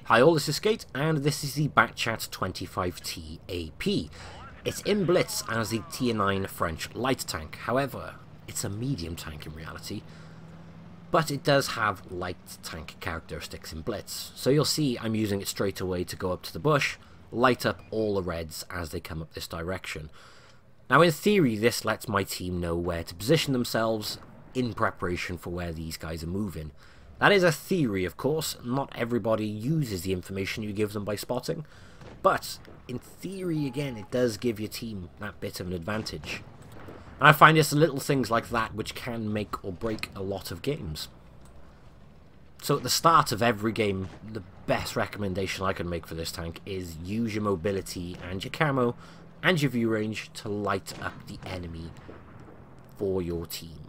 Hi all, this is Skate, and this is the Backchat 25T AP. It's in Blitz as the Tier 9 French light tank, however, it's a medium tank in reality. But it does have light tank characteristics in Blitz, so you'll see I'm using it straight away to go up to the bush, light up all the reds as they come up this direction. Now in theory this lets my team know where to position themselves in preparation for where these guys are moving. That is a theory, of course. Not everybody uses the information you give them by spotting. But, in theory, again, it does give your team that bit of an advantage. And I find it's little things like that which can make or break a lot of games. So at the start of every game, the best recommendation I can make for this tank is use your mobility and your camo and your view range to light up the enemy for your team.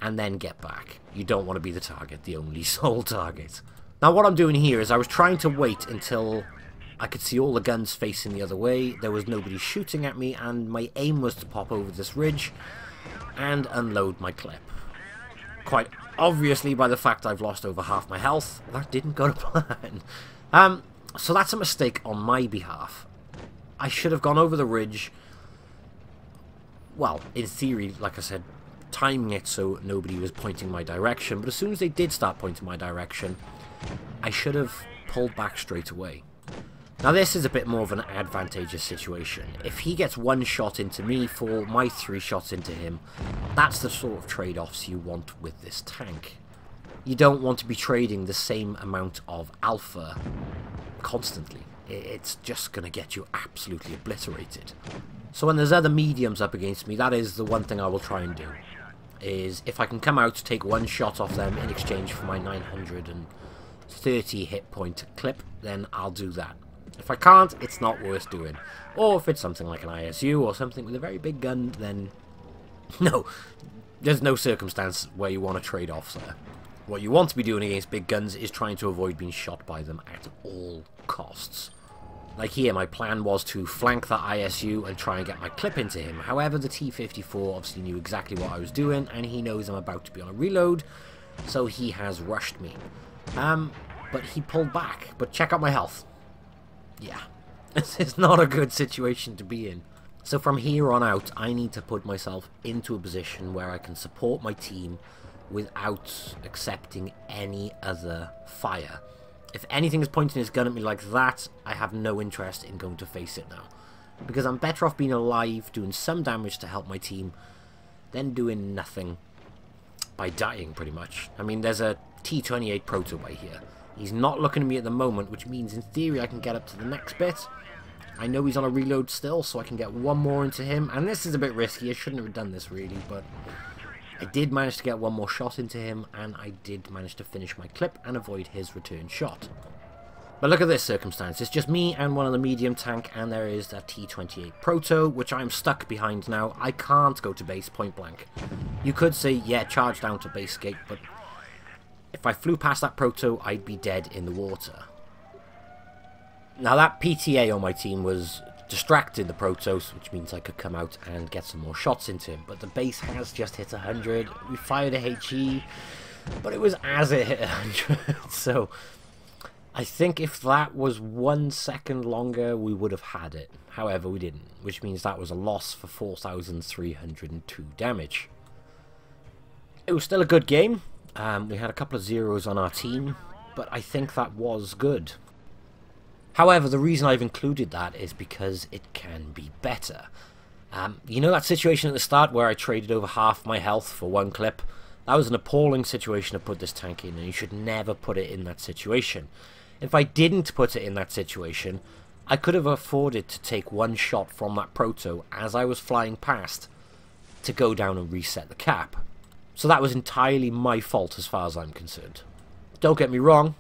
And then get back. You don't want to be the target, the only sole target. Now what I'm doing here is I was trying to wait until I could see all the guns facing the other way, there was nobody shooting at me, and my aim was to pop over this ridge and unload my clip. Quite obviously, by the fact I've lost over half my health, that didn't go to plan. So that's a mistake on my behalf. I should have gone over the ridge. Well, in theory, like I said, timing it so nobody was pointing my direction, but as soon as they did start pointing my direction, I should have pulled back straight away. Now this is a bit more of an advantageous situation. If he gets one shot into me for my 3 shots into him, that's the sort of trade-offs you want with this tank. You don't want to be trading the same amount of alpha constantly. It's just going to get you absolutely obliterated. So when there's other mediums up against me, that is the one thing I will try and do. Is if I can come out to take one shot off them in exchange for my 930 hit point clip, then I'll do that. If I can't, it's not worth doing. Or if it's something like an ISU or something with a very big gun, then no, there's no circumstance where you want to trade off there. What you want to be doing against big guns is trying to avoid being shot by them at all costs. Like here, my plan was to flank that ISU and try and get my clip into him. However, the T-54 obviously knew exactly what I was doing, and he knows I'm about to be on a reload, so he has rushed me. But he pulled back. But check out my health. Yeah, this is not a good situation to be in. So from here on out, I need to put myself into a position where I can support my team without accepting any other fire. If anything is pointing his gun at me like that, I have no interest in going to face it now. Because I'm better off being alive, doing some damage to help my team, than doing nothing by dying, pretty much. I mean, there's a T-28 proto by here. He's not looking at me at the moment, which means in theory I can get up to the next bit. I know he's on a reload still, so I can get one more into him. And this is a bit risky, I shouldn't have done this really, but I did manage to get one more shot into him, and I did manage to finish my clip and avoid his return shot. But look at this circumstance. It's just me and one of the medium tank, and there is that T-28 proto, which I'm stuck behind now. I can't go to base point blank. You could say, yeah, charge down to base gate, but if I flew past that proto, I'd be dead in the water. Now that PTA on my team was distracted the Protoss, which means I could come out and get some more shots into him, but the base has just hit 100. We fired a HE, but it was as it hit 100, so I think if that was 1 second longer, we would have had it. However, we didn't, which means that was a loss for 4,302 damage. It was still a good game. We had a couple of zeros on our team, but I think that was good. However, the reason I've included that is because it can be better. You know that situation at the start where I traded over half my health for one clip? That was an appalling situation to put this tank in, and you should never put it in that situation. If I didn't put it in that situation, I could have afforded to take one shot from that proto as I was flying past to go down and reset the cap. So that was entirely my fault as far as I'm concerned. Don't get me wrong.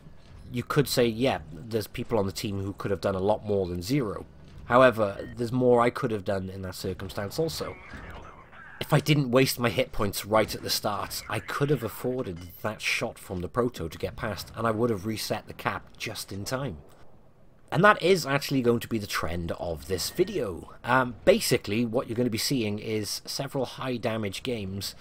You could say, yeah, there's people on the team who could have done a lot more than 0. However, there's more I could have done in that circumstance also. If I didn't waste my hit points right at the start, I could have afforded that shot from the proto to get past, and I would have reset the cap just in time. And that is actually going to be the trend of this video. Basically, what you're going to be seeing is several high damage games,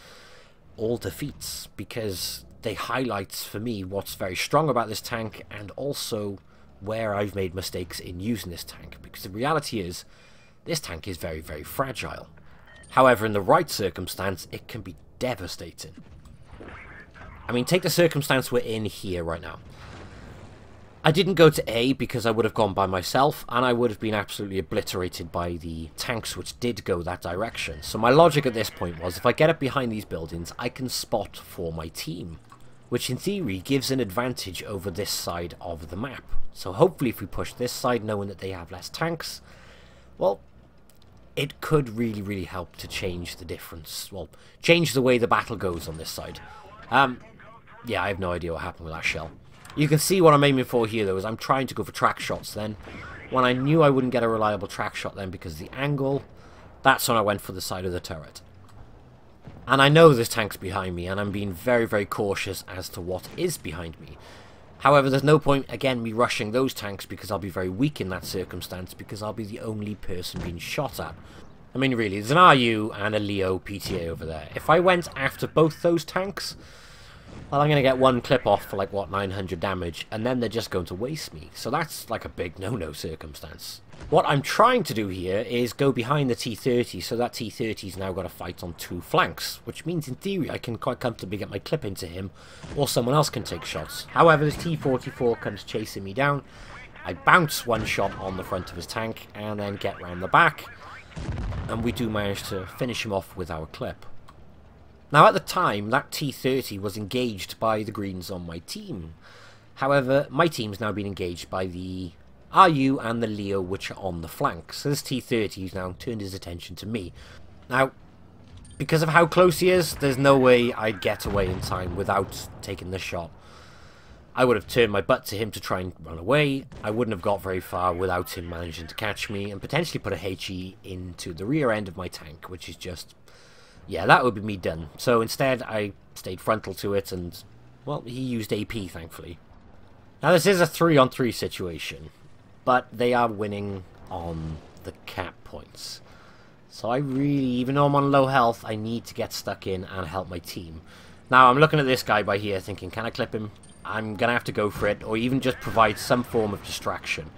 all defeats, because they highlight for me what's very strong about this tank and also where I've made mistakes in using this tank, because the reality is, this tank is very, very fragile. However, in the right circumstance, it can be devastating. I mean, take the circumstance we're in here right now. I didn't go to A because I would have gone by myself, and I would have been absolutely obliterated by the tanks which did go that direction. So my logic at this point was, if I get up behind these buildings, I can spot for my team, which in theory gives an advantage over this side of the map. So hopefully if we push this side, knowing that they have less tanks, well, it could really, really help to change the difference. Well, change the way the battle goes on this side. Yeah, I have no idea what happened with that shell. You can see what I'm aiming for here, though, is I'm trying to go for track shots then. When I knew I wouldn't get a reliable track shot then because of the angle, that's when I went for the side of the turret. And I know this tank's behind me, and I'm being very, very cautious as to what is behind me. However, there's no point, again, me rushing those tanks because I'll be very weak in that circumstance because I'll be the only person being shot at. I mean, really, there's an RU and a Leo PTA over there. If I went after both those tanks, well, I'm going to get one clip off for, like, what, 900 damage, and then they're just going to waste me. So that's, like, a big no-no circumstance. What I'm trying to do here is go behind the T-30, so that T-30's now got to fight on two flanks, which means, in theory, I can quite comfortably get my clip into him, or someone else can take shots. However, this T-44 comes chasing me down. I bounce one shot on the front of his tank, and then get round the back, and we do manage to finish him off with our clip. Now, at the time, that T-30 was engaged by the Greens on my team. However, my team's now been engaged by the RU and the Leo, which are on the flank. So this T-30 has now turned his attention to me. Now, because of how close he is, there's no way I'd get away in time without taking the shot. I would have turned my butt to him to try and run away. I wouldn't have got very far without him managing to catch me and potentially put a HE into the rear end of my tank, which is just... yeah, that would be me done. So instead, I stayed frontal to it, and, well, he used AP, thankfully. Now, this is a 3-on-3 situation, but they are winning on the cap points. So I really, even though I'm on low health, I need to get stuck in and help my team. Now, I'm looking at this guy by here, thinking, can I clip him? I'm going to have to go for it, or even just provide some form of distraction.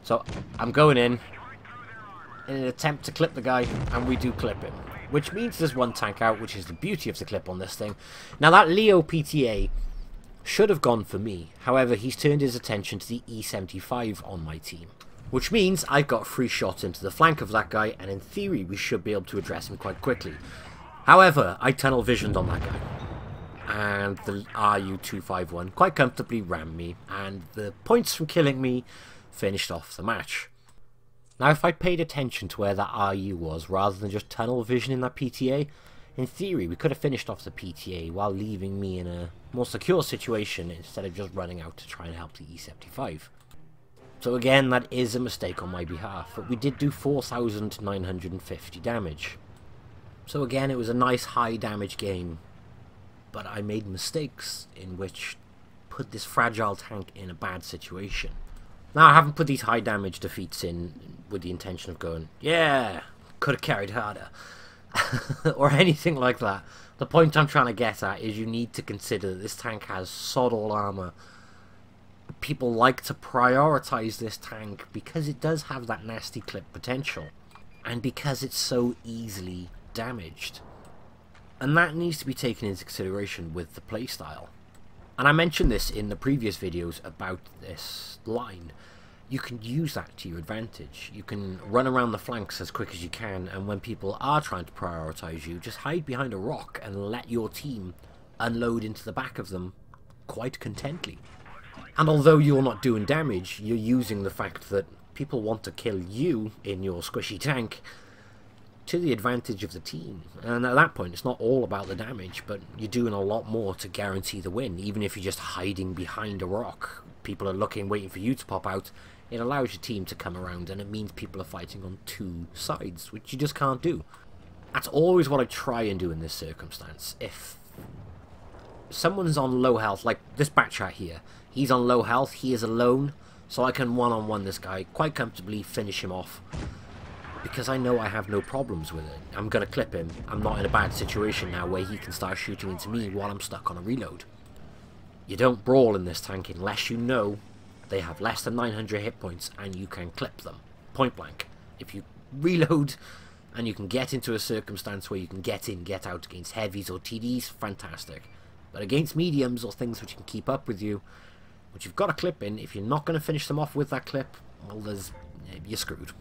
So I'm going in an attempt to clip the guy, and we do clip him. Which means there's one tank out, which is the beauty of the clip on this thing. Now, that Leo PTA should have gone for me. However, he's turned his attention to the E75 on my team. Which means I've got 3 shots into the flank of that guy, and in theory, we should be able to address him quite quickly. However, I tunnel visioned on that guy. And the RU-251 quite comfortably rammed me, and the points from killing me finished off the match. Now, if I'd paid attention to where that RU was, rather than just tunnel vision in that PTA, in theory, we could have finished off the PTA while leaving me in a more secure situation instead of just running out to try and help the E75. So again, that is a mistake on my behalf, but we did do 4,950 damage. So again, it was a nice high damage game, but I made mistakes in which put this fragile tank in a bad situation. Now, I haven't put these high damage defeats in with the intention of going, yeah, could have carried harder, or anything like that. The point I'm trying to get at is you need to consider that this tank has sod all armor. People like to prioritize this tank because it does have that nasty clip potential, and because it's so easily damaged. And that needs to be taken into consideration with the playstyle. And I mentioned this in the previous videos about this line. You can use that to your advantage. You can run around the flanks as quick as you can, and when people are trying to prioritize you, just hide behind a rock and let your team unload into the back of them quite contently. And although you're not doing damage, you're using the fact that people want to kill you in your squishy tank to the advantage of the team. And at that point, it's not all about the damage, but you're doing a lot more to guarantee the win. Even if you're just hiding behind a rock, people are looking, waiting for you to pop out. It allows your team to come around, and it means people are fighting on 2 sides, which you just can't do. That's always what I try and do in this circumstance. If someone's on low health, like this Batchat here, he's on low health, he is alone, so I can one-on-one this guy quite comfortably, finish him off, because I know I have no problems with it. I'm going to clip him. I'm not in a bad situation now where he can start shooting into me while I'm stuck on a reload. You don't brawl in this tank unless you know they have less than 900 hit points, and you can clip them, point blank. If you reload and you can get into a circumstance where you can get in, get out against heavies or TDs, fantastic. But against mediums or things which can keep up with you, which you've got a clip in, if you're not going to finish them off with that clip, well, you're screwed.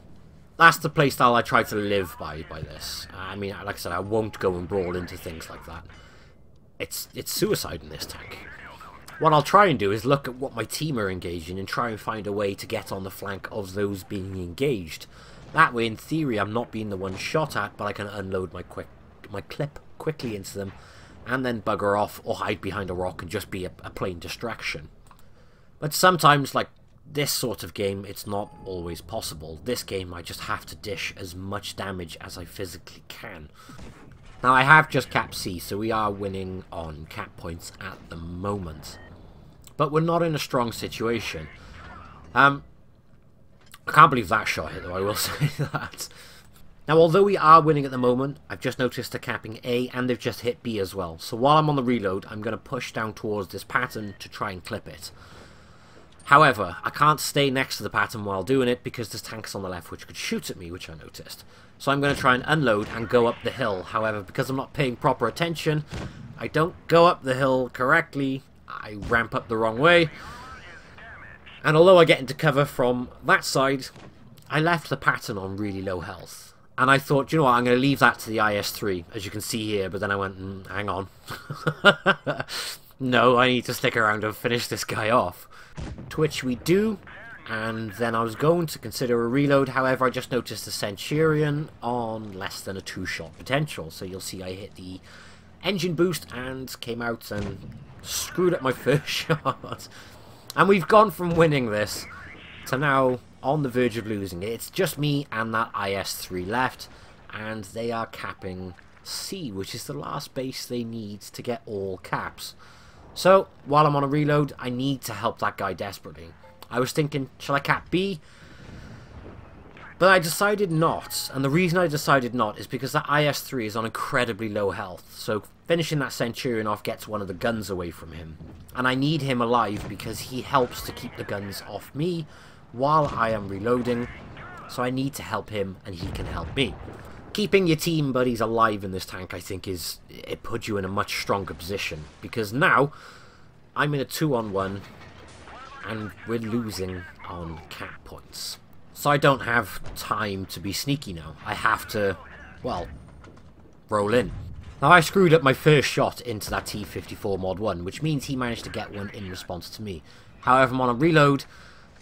That's the playstyle I try to live by this. I mean, like I said, I won't go and brawl into things like that. It's suicide in this tank. What I'll try and do is look at what my team are engaged in and try and find a way to get on the flank of those being engaged. That way, in theory, I'm not being the one shot at, but I can unload my clip quickly into them and then bugger off or hide behind a rock and just be a plain distraction. But sometimes, like this sort of game, it's not always possible. This game, I just have to dish as much damage as I physically can. Now, I have just capped C, so we are winning on cap points at the moment. But we're not in a strong situation. I can't believe that shot hit, though, I will say that. Now, although we are winning at the moment, I've just noticed they're capping A, and they've just hit B as well. So while I'm on the reload, I'm going to push down towards this pattern to try and clip it. However, I can't stay next to the pattern while doing it because there's tanks on the left which could shoot at me, which I noticed. So I'm going to try and unload and go up the hill. However, because I'm not paying proper attention, I don't go up the hill correctly. I ramp up the wrong way. And although I get into cover from that side, I left the pattern on really low health. And I thought, you know what, I'm going to leave that to the IS-3, as you can see here. But then I went, hang on. No, I need to stick around and finish this guy off. To which we do, and then I was going to consider a reload. However, I just noticed the Centurion on less than a 2-shot potential. So you'll see I hit the engine boost and came out and screwed up my first shot. And we've gone from winning this to now on the verge of losing it. It's just me and that IS-3 left, and they are capping C, which is the last base they need to get all caps. So, while I'm on a reload, I need to help that guy desperately. I was thinking, shall I cap B? But I decided not. And the reason I decided not is because that IS-3 is on incredibly low health. So, finishing that Centurion off gets one of the guns away from him. And I need him alive because he helps to keep the guns off me while I am reloading. So I need to help him and he can help me. Keeping your team buddies alive in this tank, I think, it puts you in a much stronger position. Because now, I'm in a 2-on-1, and we're losing on cap points. So I don't have time to be sneaky now. I have to, well, roll in. Now, I screwed up my first shot into that T-54 Mod 1, which means he managed to get one in response to me. However, I'm on a reload,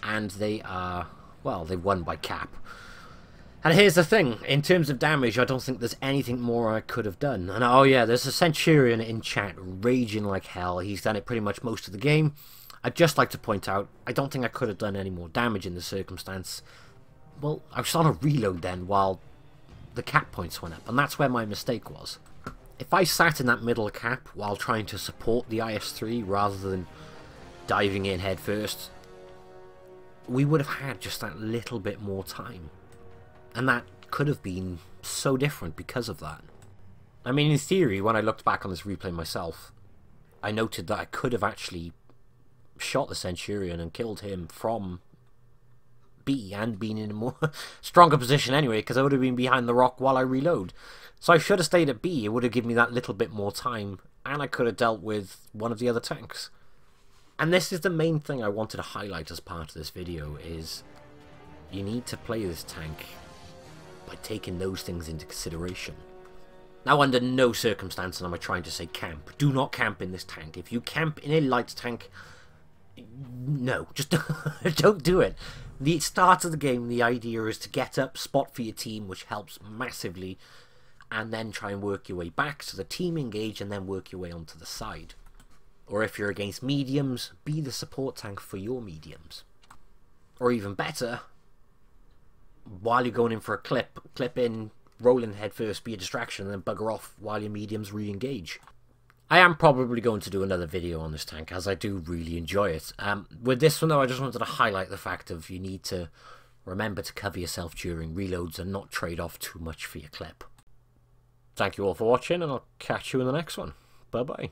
and they are, well, they won by cap. And here's the thing, in terms of damage, I don't think there's anything more I could have done. And oh yeah, there's a Centurion in chat raging like hell. He's done it pretty much most of the game. I'd just like to point out, I don't think I could have done any more damage in the circumstance. Well, I was on a reload then while the cap points went up, and that's where my mistake was. If I sat in that middle cap while trying to support the IS-3 rather than diving in head first, we would have had just that little bit more time. And that could have been so different because of that. I mean, in theory, when I looked back on this replay myself, I noted that I could have actually shot the Centurion and killed him from B and been in a more stronger position anyway, because I would have been behind the rock while I reload. So I should have stayed at B. It would have given me that little bit more time, and I could have dealt with one of the other tanks. And this is the main thing I wanted to highlight as part of this video, is you need to play this tank by taking those things into consideration. Now, under no circumstance am I trying to say camp. Do not camp in this tank. If you camp in a light tank, no, just don't do it. The start of the game, the idea is to get up, spot for your team, which helps massively, and then try and work your way back so the team engage and then work your way onto the side. Or if you're against mediums, be the support tank for your mediums. Or even better, while you're going in for a clip in, roll in head first, be a distraction, and then bugger off while your mediums re-engage. I am probably going to do another video on this tank, as I do really enjoy it. With this one though, I just wanted to highlight the fact of you need to remember to cover yourself during reloads and not trade off too much for your clip. Thank you all for watching, and I'll catch you in the next one. Bye bye.